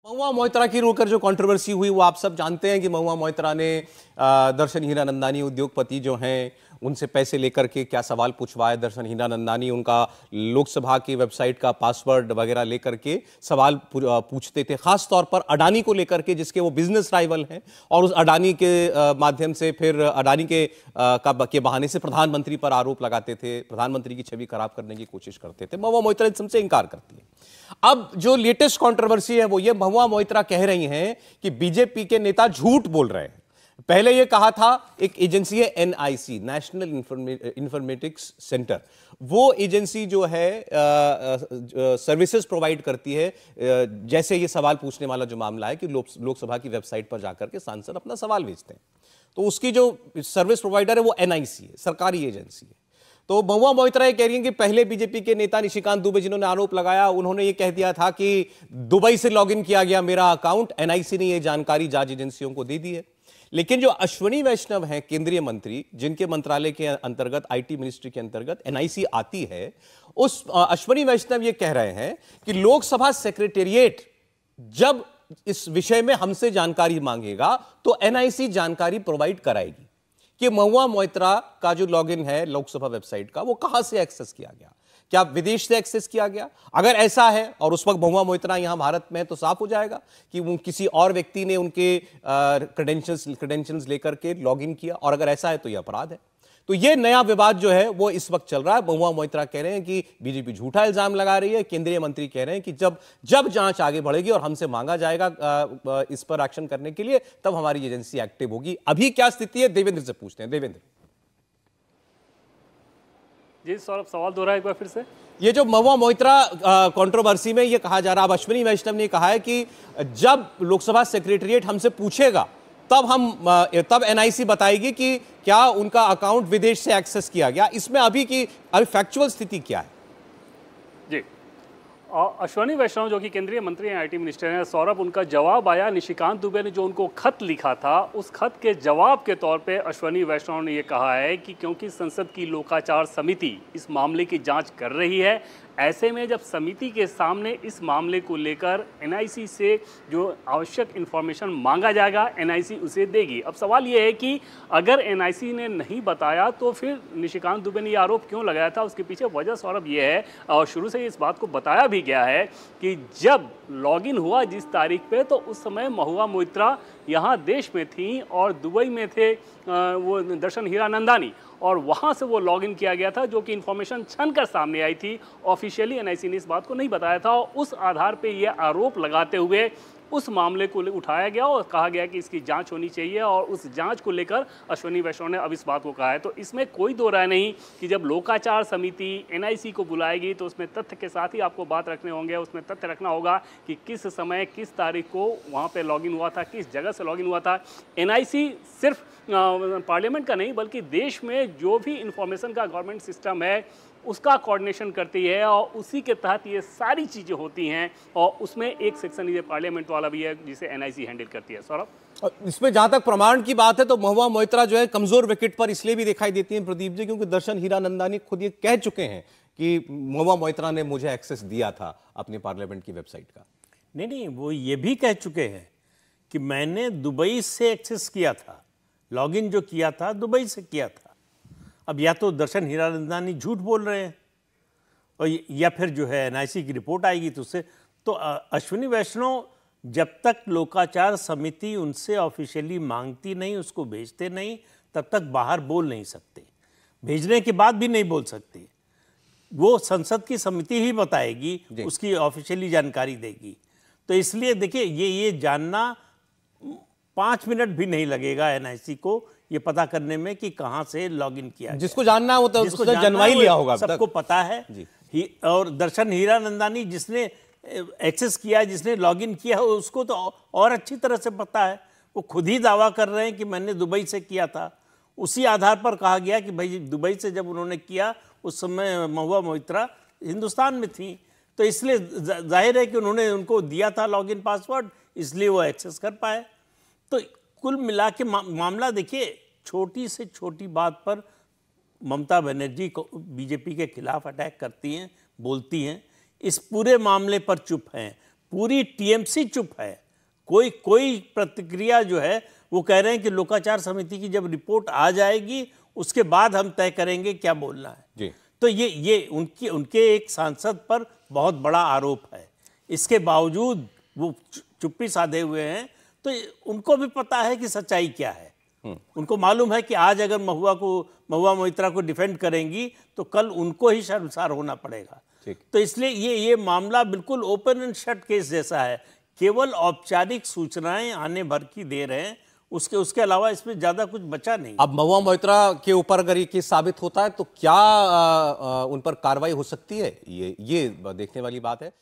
महुआ मोइत्रा की रोकर जो कंट्रोवर्सी हुई वो आप सब जानते हैं कि महुआ मोइत्रा ने दर्शन हीरानंदानी उद्योगपति जो हैं उनसे पैसे लेकर के क्या सवाल पूछवाए। दर्शन हीरानंदानी उनका लोकसभा की वेबसाइट का पासवर्ड वगैरह लेकर के सवाल पूछते थे, खास तौर पर अडानी को लेकर के जिसके वो बिजनेस राइवल हैं, और उस अडानी के माध्यम से फिर अडानी के बहाने से प्रधानमंत्री पर आरोप लगाते थे, प्रधानमंत्री की छवि खराब करने की कोशिश करते थे। महुआ मोइत्रा इस सबसे इंकार करती है। अब जो लेटेस्ट कंट्रोवर्सी है वो ये, महुआ मोइत्रा कह रही हैं कि बीजेपी के नेता झूठ बोल रहे हैं। पहले ये कहा था, एक एजेंसी है एनआईसी, नेशनल इंफॉर्मेटिक्स सेंटर, वो एजेंसी जो है सर्विसेज प्रोवाइड करती है। जैसे ये सवाल पूछने वाला जो मामला है कि लोकसभा की वेबसाइट पर जाकर के सांसद अपना सवाल भेजते हैं, तो उसकी जो सर्विस प्रोवाइडर है वो एनआईसी है, सरकारी एजेंसी है। तो महुआ मोइत्रा ये कह रही हैं कि पहले बीजेपी के नेता निशिकांत दुबे जिन्होंने आरोप लगाया, उन्होंने ये कह दिया था कि दुबई से लॉगिन किया गया मेरा अकाउंट, एनआईसी ने ये जानकारी जांच एजेंसियों को दे दी है। लेकिन जो अश्विनी वैष्णव हैं केंद्रीय मंत्री, जिनके मंत्रालय के अंतर्गत, आईटी मिनिस्ट्री के अंतर्गत एनआईसी आती है, उस अश्विनी वैष्णव ये कह रहे हैं कि लोकसभा सेक्रेटेरिएट जब इस विषय में हमसे जानकारी मांगेगा तो एनआईसी जानकारी प्रोवाइड कराएगी कि महुआ मोइत्रा का जो लॉगिन है लोकसभा वेबसाइट का वो कहां से एक्सेस किया गया, क्या विदेश से एक्सेस किया गया। अगर ऐसा है और उस वक्त महुआ मोइत्रा यहां भारत में है तो साफ हो जाएगा कि वो किसी और व्यक्ति ने उनके क्रेडेंशियल्स लेकर के लॉगिन किया, और अगर ऐसा है तो यह अपराध है। तो यह नया विवाद जो है वो इस वक्त चल रहा है। महुआ मोइत्रा कह रहे हैं कि बीजेपी झूठा इल्जाम लगा रही है, केंद्रीय मंत्री कह रहे हैं कि जब जांच आगे बढ़ेगी और हमसे मांगा जाएगा इस पर एक्शन करने के लिए, तब हमारी एजेंसी एक्टिव होगी। अभी क्या स्थिति है, देवेंद्र से पूछते हैं। देवेंद्र जी, सौरभ सवाल दोहरा एक बार फिर से। ये जो महुआ मोइत्रा कंट्रोवर्सी में ये कहा जा रहा है, अब अश्विनी वैष्णव ने कहा है कि जब लोकसभा सेक्रेटेरिएट हमसे पूछेगा तब एनआईसी बताएगी कि क्या उनका अकाउंट विदेश से एक्सेस किया गया। इसमें अभी फैक्चुअल स्थिति क्या है? जी, अश्विनी वैष्णव जो कि केंद्रीय मंत्री हैं, आईटी मिनिस्टर हैं, सौरभ, उनका जवाब आया। निशिकांत दुबे ने जो उनको खत लिखा था, उस खत के जवाब के तौर पे अश्विनी वैष्णव ने ये कहा है कि क्योंकि संसद की लोकाचार समिति इस मामले की जांच कर रही है, ऐसे में जब समिति के सामने इस मामले को लेकर एनआईसी से जो आवश्यक इन्फॉर्मेशन मांगा जाएगा, एनआईसी उसे देगी। अब सवाल ये है कि अगर एनआईसी ने नहीं बताया तो फिर निशिकांत दुबे ने ये आरोप क्यों लगाया था, उसके पीछे वजह सौरभ ये है, और शुरू से इस बात को बताया भी गया है कि जब लॉगिन हुआ जिस तारीख पे, तो उस समय महुआ मोइत्रा यहाँ देश में थी और दुबई में थे वो दर्शन हीरानंदानी, और वहाँ से वो लॉगिन किया गया था, जो कि इन्फॉर्मेशन छनकर सामने आई थी। ऑफिशियली एनआईसी ने इस बात को नहीं बताया था, और उस आधार पे ये आरोप लगाते हुए उस मामले को उठाया गया और कहा गया कि इसकी जांच होनी चाहिए, और उस जांच को लेकर अश्विनी वैष्णव ने अब इस बात को कहा है। तो इसमें कोई दो राय नहीं कि जब लोकाचार समिति एनआईसी को बुलाएगी तो उसमें तथ्य के साथ ही आपको बात रखने होंगे, उसमें तथ्य रखना होगा कि किस समय किस तारीख को वहाँ पर लॉगिन हुआ था, किस जगह से लॉगिन हुआ था। एनआईसी सिर्फ पार्लियामेंट का नहीं बल्कि देश में जो भी इंफॉर्मेशन का गवर्नमेंट सिस्टम है उसका कोऑर्डिनेशन करती है, और उसी के तहत ये सारी चीज़ें होती हैं, और उसमें एक सेक्शन ये पार्लियामेंट वाला भी है जिसे एनआईसी हैंडल करती है। सौरभ, इसमें जहां तक प्रमाण की बात है तो महुआ मोइत्रा जो है कमजोर विकेट पर इसलिए भी दिखाई देती है प्रदीप जी, क्योंकि दर्शन हीरानंदानी खुद ये कह चुके हैं कि महुआ मोइत्रा ने मुझे एक्सेस दिया था अपने पार्लियामेंट की वेबसाइट का। नहीं, वो ये भी कह चुके हैं कि मैंने दुबई से एक्सेस किया था, लॉगिन जो किया था दुबई से किया था। अब या तो दर्शन हीरानंदानी झूठ बोल रहे हैं, और या फिर जो है एनआईसी की रिपोर्ट आएगी तो उससे तो अश्विनी वैष्णव जब तक लोकाचार समिति उनसे ऑफिशियली मांगती नहीं, उसको भेजते नहीं, तब तक बाहर बोल नहीं सकते, भेजने के बाद भी नहीं बोल सकते। वो संसद की समिति ही बताएगी, उसकी ऑफिशियली जानकारी देगी। तो इसलिए देखिए, ये जानना 5 मिनट भी नहीं लगेगा एनआईसी को ये पता करने में कि कहां से लॉगिन किया। जिसको जानना है वो तो उसने जनवाई लिया होगा, सबको पता है जी। और दर्शन हीरानंदानी जिसने एक्सेस किया, जिसने लॉगिन किया, उसको तो और अच्छी तरह से पता है। वो खुद ही दावा कर रहे हैं कि मैंने दुबई से किया था। उसी आधार पर कहा गया कि भाई दुबई से जब उन्होंने किया उस समय महुआ मोइत्रा हिंदुस्तान में थी, तो इसलिए जाहिर है कि उन्होंने उनको दिया था लॉगिन पासवर्ड, इसलिए वो एक्सेस कर पाए। तो कुल मिला के मामला देखिए, छोटी से छोटी बात पर ममता बनर्जी को बीजेपी के खिलाफ अटैक करती हैं, बोलती हैं, इस पूरे मामले पर चुप हैं। पूरी टीएमसी चुप है, कोई कोई प्रतिक्रिया जो है वो कह रहे हैं कि लोकाचार समिति की जब रिपोर्ट आ जाएगी उसके बाद हम तय करेंगे क्या बोलना है जी। तो ये उनके एक सांसद पर बहुत बड़ा आरोप है। इसके बावजूद वो चुप्पी साधे हुए हैं, तो उनको भी पता है कि सच्चाई क्या है। उनको मालूम है कि आज अगर महुआ मोइत्रा को डिफेंड करेंगी तो कल उनको ही शर्मसार होना पड़ेगा। तो इसलिए ये मामला बिल्कुल ओपन एंड शट केस जैसा है, केवल औपचारिक सूचनाएं आने भर की दे रहे हैं, उसके अलावा इसमें ज्यादा कुछ बचा नहीं। अब महुआ मोइत्रा के ऊपर अगर ये केस साबित होता है तो क्या उन पर कार्रवाई हो सकती है, ये देखने वाली बात है।